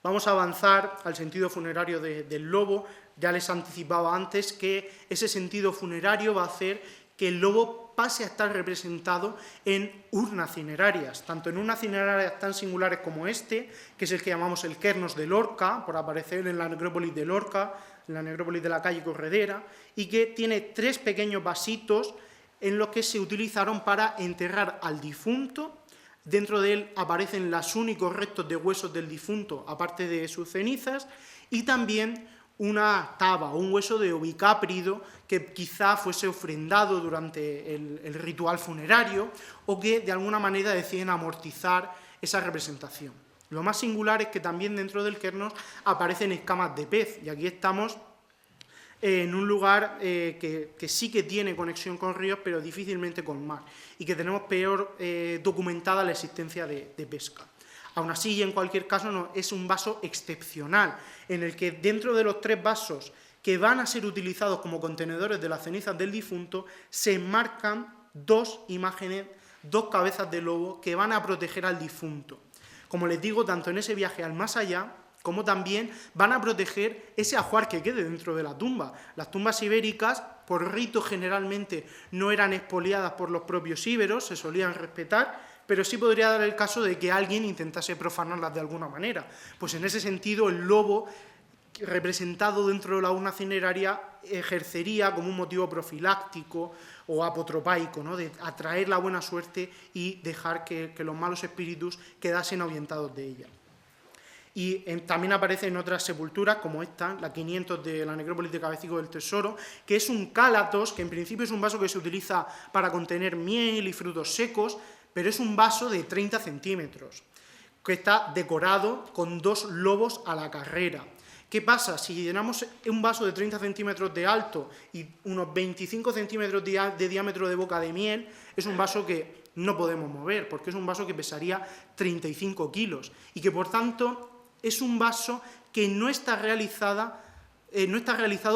Vamos a avanzar al sentido funerario del lobo. Ya les anticipaba antes que ese sentido funerario va a hacer que el lobo pase a estar representado en urnas cinerarias, tanto en urnas cinerarias tan singulares como este, que es el que llamamos el Kernos de Lorca, por aparecer en la necrópolis de Lorca, en la necrópolis de la calle Corredera, y que tiene 3 pequeños vasitos en los que se utilizaron para enterrar al difunto. Dentro de él aparecen los únicos restos de huesos del difunto, aparte de sus cenizas, y también una taba, un hueso de ovicáprido que quizá fuese ofrendado durante el ritual funerario o que de alguna manera deciden amortizar esa representación. Lo más singular es que también dentro del Kernos aparecen escamas de pez, y aquí estamos en un lugar que sí que tiene conexión con ríos, pero difícilmente con mar, y que tenemos peor documentada la existencia de pesca. Aún así, y en cualquier caso, no, es un vaso excepcional, en el que dentro de los 3 vasos que van a ser utilizados como contenedores de las cenizas del difunto, se enmarcan 2 imágenes, 2 cabezas de lobo que van a proteger al difunto. Como les digo, tanto en ese viaje al más allá, como también van a proteger ese ajuar que quede dentro de la tumba. Las tumbas ibéricas, por rito generalmente, no eran expoliadas por los propios íberos, se solían respetar, pero sí podría dar el caso de que alguien intentase profanarlas de alguna manera. Pues en ese sentido, el lobo representado dentro de la urna cineraria ejercería como un motivo profiláctico o apotropaico, ¿no?, de atraer la buena suerte y dejar que los malos espíritus quedasen ahuyentados de ella. Y también aparece en otras sepulturas, como esta, la 500 de la necrópolis de Cabecico del Tesoro, que es un cálatos, que en principio es un vaso que se utiliza para contener miel y frutos secos, pero es un vaso de 30 centímetros, que está decorado con 2 lobos a la carrera. ¿Qué pasa? Si llenamos un vaso de 30 centímetros de alto y unos 25 centímetros de diámetro de boca de miel, es un vaso que no podemos mover, porque es un vaso que pesaría 35 kilos, y que por tanto es un vaso que no está realizado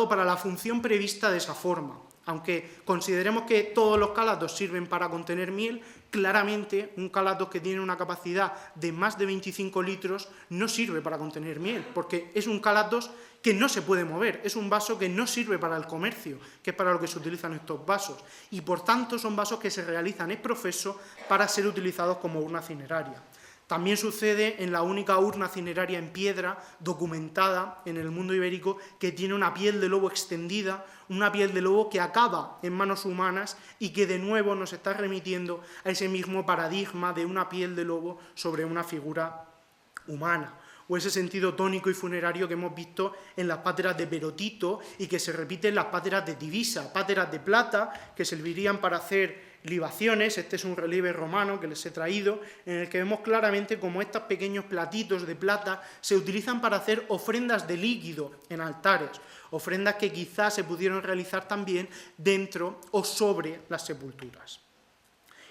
para la función prevista de esa forma. Aunque consideremos que todos los calatos sirven para contener miel, claramente un calato que tiene una capacidad de más de 25 litros no sirve para contener miel, porque es un calato que no se puede mover, es un vaso que no sirve para el comercio, que es para lo que se utilizan estos vasos, y por tanto son vasos que se realizan ex professo para ser utilizados como urna cineraria. También sucede en la única urna cineraria en piedra documentada en el mundo ibérico que tiene una piel de lobo extendida, una piel de lobo que acaba en manos humanas y que de nuevo nos está remitiendo a ese mismo paradigma de una piel de lobo sobre una figura humana, o ese sentido tónico y funerario que hemos visto en las páteras de Perotito y que se repite en las páteras de Divisa, páteras de plata que servirían para hacer libaciones. Este es un relieve romano que les he traído, en el que vemos claramente cómo estos pequeños platitos de plata se utilizan para hacer ofrendas de líquido en altares, ofrendas que quizás se pudieron realizar también dentro o sobre las sepulturas.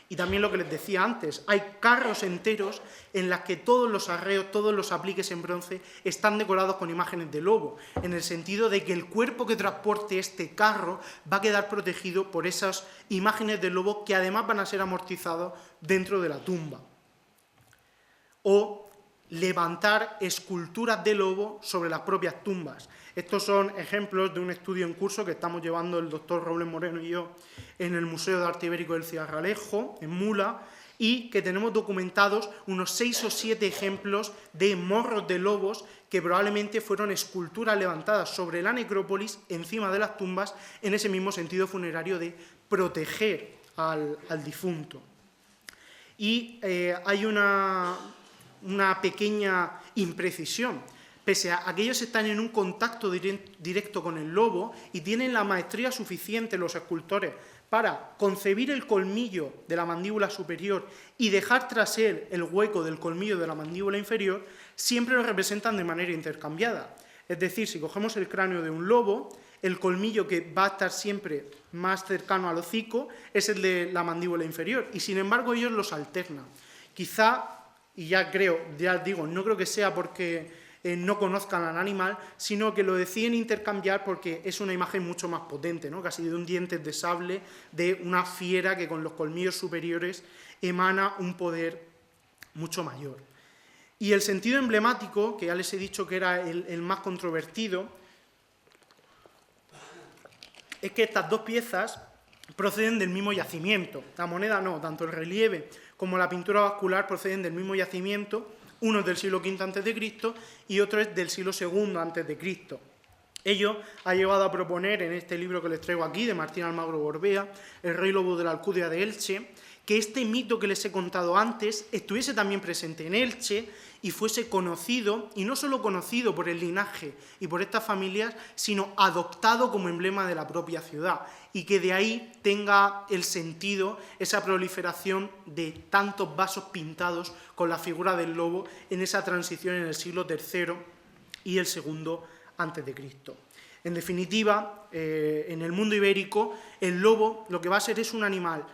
Y también lo que les decía antes, hay carros enteros en los que todos los arreos, todos los apliques en bronce están decorados con imágenes de lobo, en el sentido de que el cuerpo que transporte este carro va a quedar protegido por esas imágenes de lobo que además van a ser amortizados dentro de la tumba. O levantar esculturas de lobo sobre las propias tumbas. Estos son ejemplos de un estudio en curso que estamos llevando el doctor Robles Moreno y yo en el Museo de Arte Ibérico del Cigarralejo, en Mula, y que tenemos documentados unos 6 o 7 ejemplos de morros de lobos que probablemente fueron esculturas levantadas sobre la necrópolis, encima de las tumbas, en ese mismo sentido funerario de proteger al difunto. Y hay una pequeña imprecisión. Pese a que ellos están en un contacto directo con el lobo y tienen la maestría suficiente los escultores para concebir el colmillo de la mandíbula superior y dejar tras él el hueco del colmillo de la mandíbula inferior, siempre lo representan de manera intercambiada. Es decir, si cogemos el cráneo de un lobo, el colmillo que va a estar siempre más cercano al hocico es el de la mandíbula inferior, y sin embargo ellos los alternan. Quizá, y ya digo, no creo que sea porque no conozcan al animal, sino que lo deciden intercambiar porque es una imagen mucho más potente, ¿no? Casi de un diente de sable, de una fiera que con los colmillos superiores emana un poder mucho mayor. Y el sentido emblemático, que ya les he dicho que era el más controvertido, es que estas dos piezas proceden del mismo yacimiento. La moneda no, tanto el relieve como la pintura vascular proceden del mismo yacimiento. Uno es del siglo V a.C. y otro es del siglo II a.C. Ello ha llevado a proponer en este libro que les traigo aquí, de Martín Almagro Gorbea, El rey lobo de la Alcudia de Elche, que este mito que les he contado antes estuviese también presente en Elche y fuese conocido, y no solo conocido por el linaje y por estas familias, sino adoptado como emblema de la propia ciudad, y que de ahí tenga el sentido esa proliferación de tantos vasos pintados con la figura del lobo en esa transición en el siglo III y el II a.C. En definitiva, en el mundo ibérico, el lobo lo que va a ser es un animal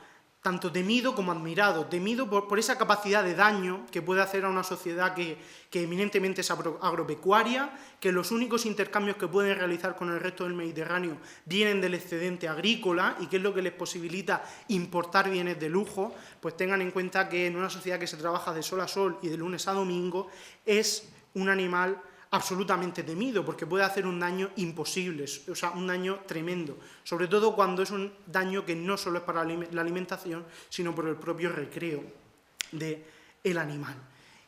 tanto temido como admirado, temido por esa capacidad de daño que puede hacer a una sociedad que eminentemente es agropecuaria, que los únicos intercambios que pueden realizar con el resto del Mediterráneo vienen del excedente agrícola y que es lo que les posibilita importar bienes de lujo. Pues tengan en cuenta que en una sociedad que se trabaja de sol a sol y de lunes a domingo es un animal absolutamente temido, porque puede hacer un daño imposible, o sea, un daño tremendo, sobre todo cuando es un daño que no solo es para la alimentación, sino por el propio recreo del animal.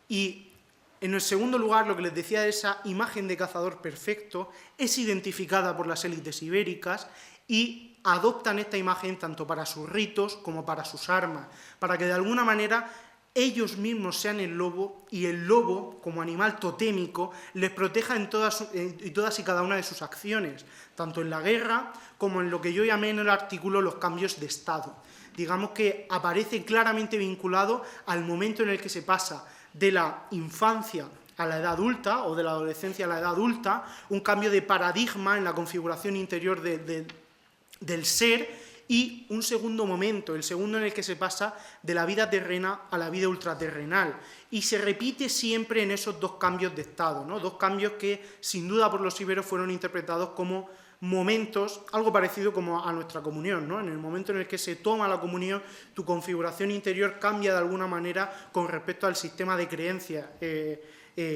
Y en el segundo lugar, lo que les decía de esa imagen de cazador perfecto, es identificada por las élites ibéricas y adoptan esta imagen tanto para sus ritos como para sus armas, para que de alguna manera ellos mismos sean el lobo y el lobo, como animal totémico, les proteja en todas y cada una de sus acciones, tanto en la guerra como en lo que yo llamé en el artículo los cambios de estado. Digamos que aparece claramente vinculado al momento en el que se pasa de la infancia a la edad adulta o de la adolescencia a la edad adulta, un cambio de paradigma en la configuración interior del ser, y un segundo momento, el segundo en el que se pasa de la vida terrena a la vida ultraterrenal. Y se repite siempre en esos dos cambios de estado, ¿no? Dos cambios que, sin duda por los íberos, fueron interpretados como momentos, algo parecido como a nuestra comunión, ¿no? En el momento en el que se toma la comunión, tu configuración interior cambia de alguna manera con respecto al sistema de creencias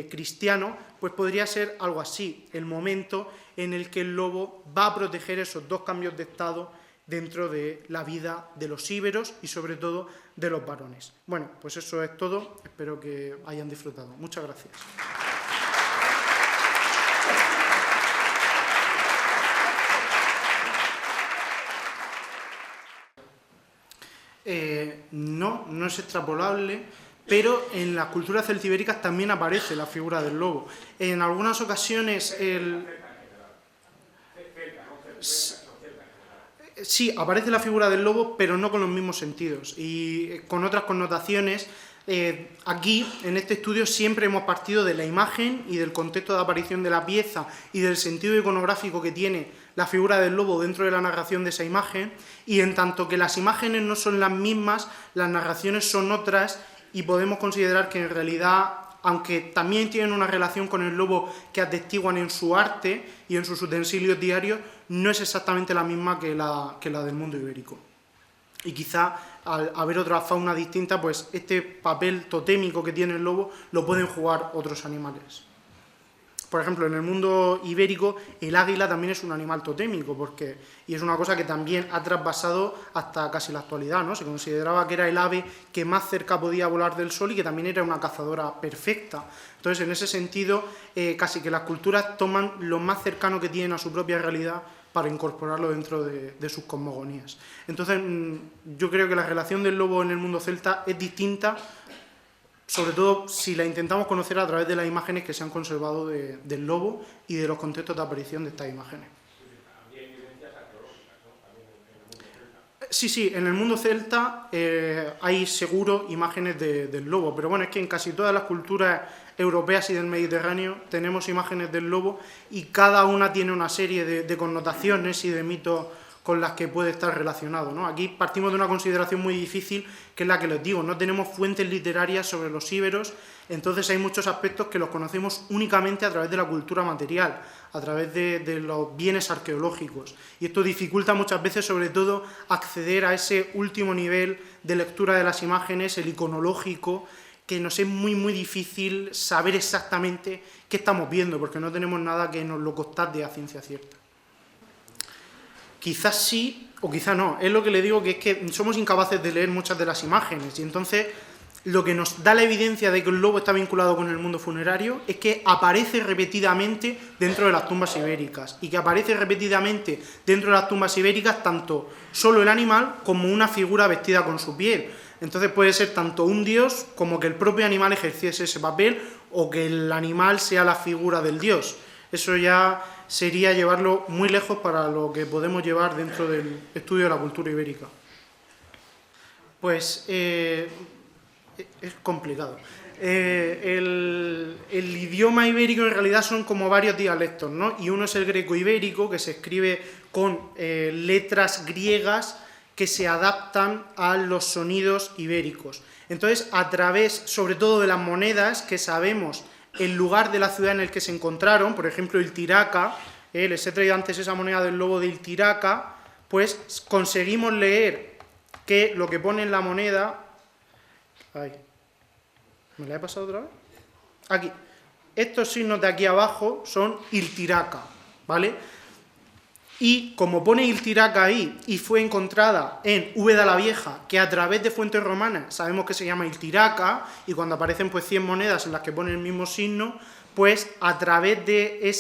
cristiano, pues podría ser algo así, el momento en el que el lobo va a proteger esos dos cambios de estado dentro de la vida de los íberos y sobre todo de los varones. Bueno, pues eso es todo, espero que hayan disfrutado. Muchas gracias. No es extrapolable, pero en las culturas celtibéricas también aparece la figura del lobo. En algunas ocasiones sí, aparece la figura del lobo, pero no con los mismos sentidos y con otras connotaciones. Aquí, en este estudio, siempre hemos partido de la imagen y del contexto de aparición de la pieza y del sentido iconográfico que tiene la figura del lobo dentro de la narración de esa imagen, y en tanto que las imágenes no son las mismas, las narraciones son otras, y podemos considerar que en realidad, aunque también tienen una relación con el lobo que atestiguan en su arte y en sus utensilios diarios, no es exactamente la misma que la del mundo ibérico. Y quizá al haber otra fauna distinta, pues este papel totémico que tiene el lobo lo pueden jugar otros animales. Por ejemplo, en el mundo ibérico el águila también es un animal totémico, y es una cosa que también ha traspasado hasta casi la actualidad, ¿no? Se consideraba que era el ave que más cerca podía volar del sol y que también era una cazadora perfecta. Entonces, en ese sentido, casi que las culturas toman lo más cercano que tienen a su propia realidad para incorporarlo dentro de sus cosmogonías. Entonces, yo creo que la relación del lobo en el mundo celta es distinta, sobre todo si la intentamos conocer a través de las imágenes que se han conservado del lobo y de los contextos de aparición de estas imágenes. Sí, en el mundo celta hay seguro imágenes del lobo, pero bueno, es que en casi todas las culturas europeas y del Mediterráneo tenemos imágenes del lobo y cada una tiene una serie de connotaciones y de mitos con las que puede estar relacionado, ¿no? Aquí partimos de una consideración muy difícil, que es la que les digo, no tenemos fuentes literarias sobre los íberos, entonces hay muchos aspectos que los conocemos únicamente a través de la cultura material, a través de los bienes arqueológicos, y esto dificulta muchas veces, sobre todo, acceder a ese último nivel de lectura de las imágenes, el iconológico, que nos es muy difícil saber exactamente qué estamos viendo, porque no tenemos nada que nos lo constate a ciencia cierta. Quizás sí o quizá no, es lo que le digo, que es que somos incapaces de leer muchas de las imágenes, y entonces lo que nos da la evidencia de que el lobo está vinculado con el mundo funerario es que aparece repetidamente dentro de las tumbas ibéricas, y que aparece repetidamente dentro de las tumbas ibéricas tanto solo el animal como una figura vestida con su piel. Entonces puede ser tanto un dios como que el propio animal ejerciese ese papel, o que el animal sea la figura del dios. Eso ya sería llevarlo muy lejos para lo que podemos llevar dentro del estudio de la cultura ibérica. Pues es complicado. El idioma ibérico en realidad son como varios dialectos, ¿no? Y uno es el greco-ibérico, que se escribe con letras griegas que se adaptan a los sonidos ibéricos. Entonces, a través, sobre todo, de las monedas, que sabemos el lugar de la ciudad en el que se encontraron, por ejemplo, Iltiraca, les he traído antes esa moneda del lobo de Iltiraca, pues conseguimos leer que lo que pone en la moneda... Ay, ¿me la he pasado otra vez? Aquí. Estos signos de aquí abajo son Iltiraca, ¿vale? Y como pone Iltiraca ahí y fue encontrada en Úbeda la Vieja, que a través de fuentes romanas sabemos que se llama Iltiraca, y cuando aparecen pues 100 monedas en las que pone el mismo signo, pues a través de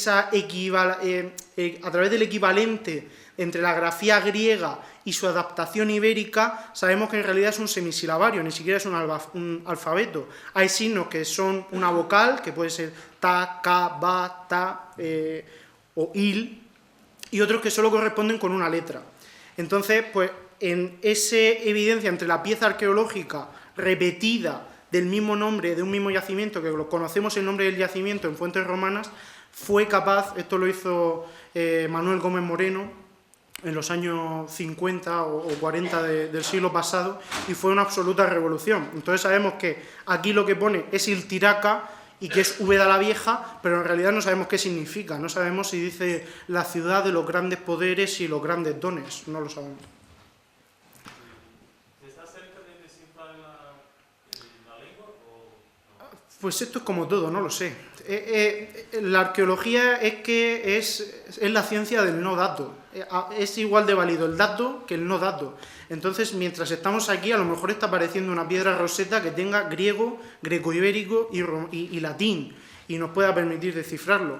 a través del equivalente entre la grafía griega y su adaptación ibérica, sabemos que en realidad es un semisilabario, ni siquiera es un alfabeto. Hay signos que son una vocal, que puede ser ta, ka, ba, ta o il, y otros que solo corresponden con una letra. Entonces, pues en esa evidencia entre la pieza arqueológica repetida del mismo nombre, de un mismo yacimiento, que conocemos el nombre del yacimiento en fuentes romanas, fue capaz, esto lo hizo Manuel Gómez Moreno en los años 50 o 40 del siglo pasado, y fue una absoluta revolución. Entonces sabemos que aquí lo que pone es Iltiraca, y que es Úbeda la Vieja, pero en realidad no sabemos qué significa, no sabemos si dice la ciudad de los grandes poderes y los grandes dones, no lo sabemos. ¿Está cerca de descifrar la lengua o no? Pues esto es como todo, no lo sé. La arqueología es la ciencia del no dato. Es igual de válido el dato que el no dato. Entonces, mientras estamos aquí, a lo mejor está apareciendo una piedra roseta que tenga griego, greco-ibérico y latín, y nos pueda permitir descifrarlo.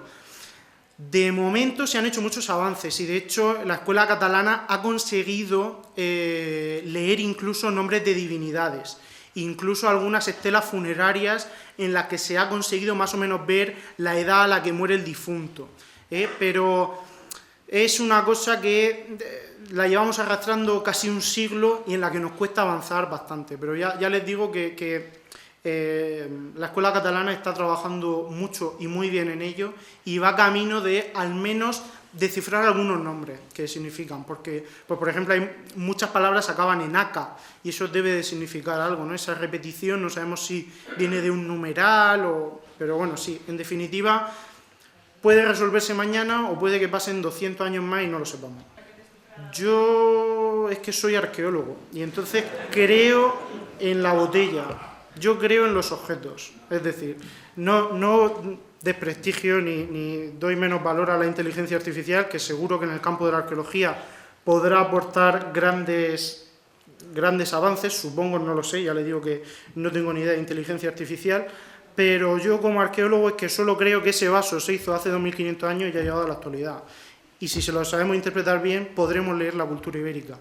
De momento se han hecho muchos avances, y de hecho la escuela catalana ha conseguido leer incluso nombres de divinidades, incluso algunas estelas funerarias en las que se ha conseguido más o menos ver la edad a la que muere el difunto. Pero es una cosa que la llevamos arrastrando casi un siglo y en la que nos cuesta avanzar bastante. Pero ya les digo que la escuela catalana está trabajando mucho y muy bien en ello y va camino de al menos descifrar algunos nombres que significan, porque, pues, por ejemplo, hay muchas palabras que acaban en aca y eso debe de significar algo, ¿no? Esa repetición no sabemos si viene de un numeral pero bueno, sí, en definitiva puede resolverse mañana o puede que pasen 200 años más y no lo sepamos. Yo es que soy arqueólogo y entonces creo en la botella, yo creo en los objetos, es decir, no desprestigio ni doy menos valor a la inteligencia artificial, que seguro que en el campo de la arqueología podrá aportar grandes avances, supongo, no lo sé, ya le digo que no tengo ni idea de inteligencia artificial, pero yo como arqueólogo es que solo creo que ese vaso se hizo hace 2500 años y ha llegado a la actualidad. Y si se lo sabemos interpretar bien, podremos leer la cultura ibérica.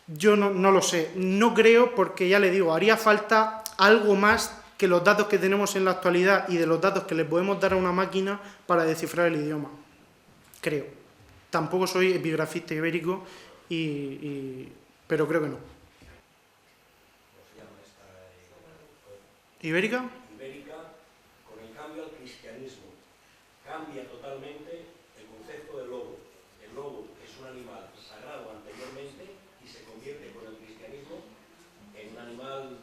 Yo no lo sé, no creo porque, ya le digo, haría falta algo más que los datos que tenemos en la actualidad y de los datos que le podemos dar a una máquina para descifrar el idioma. Creo. Tampoco soy epigrafista ibérico, pero creo que no. ¿Ibérica? Ibérica, con el cambio al cristianismo, cambia totalmente el concepto del lobo. El lobo es un animal sagrado anteriormente y se convierte con el cristianismo en un animal,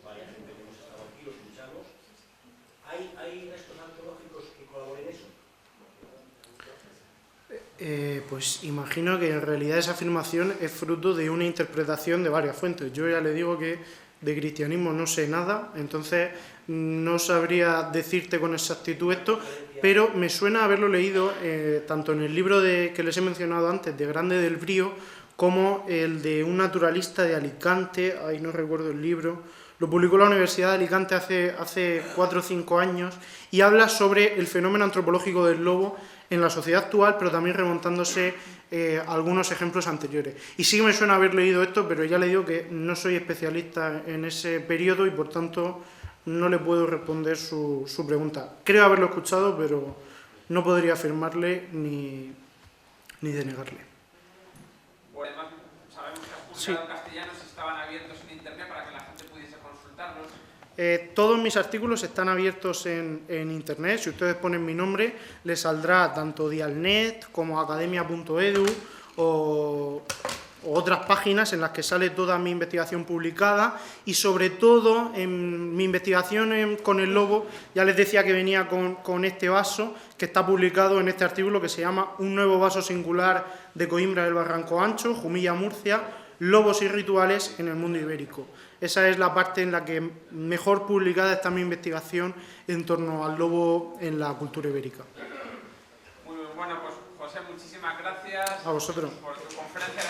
varias gente que hemos estado aquí, lo escuchamos. ¿Hay restos arqueológicos que colaboren en eso? Pues imagino que en realidad esa afirmación es fruto de una interpretación de varias fuentes. Yo ya le digo que de cristianismo no sé nada, entonces no sabría decirte con exactitud esto, pero me suena haberlo leído tanto en el libro que les he mencionado antes, de Grande del Brío, como el de un naturalista de Alicante, ahí no recuerdo el libro, lo publicó la Universidad de Alicante hace 4 o 5 años, y habla sobre el fenómeno antropológico del lobo en la sociedad actual, pero también remontándose a algunos ejemplos anteriores. Y sí me suena haber leído esto, pero ya le digo que no soy especialista en ese periodo y por tanto no le puedo responder su pregunta. Creo haberlo escuchado, pero no podría afirmarle ni denegarle. Bueno, además, sabemos que has publicado en castellano, si estaban abiertos en internet para que la gente pudiese consultarlos. Todos mis artículos están abiertos en internet. Si ustedes ponen mi nombre, les saldrá tanto Dialnet como academia.edu o otras páginas en las que sale toda mi investigación publicada, y sobre todo en mi investigación con el lobo, ya les decía que venía con este vaso que está publicado en este artículo que se llama Un nuevo vaso singular de Coimbra del Barranco Ancho, Jumilla, Murcia, lobos y rituales en el mundo ibérico. Esa es la parte en la que mejor publicada está mi investigación en torno al lobo en la cultura ibérica. Muy bueno, pues José, muchísimas gracias A vosotros. por tu conferencia.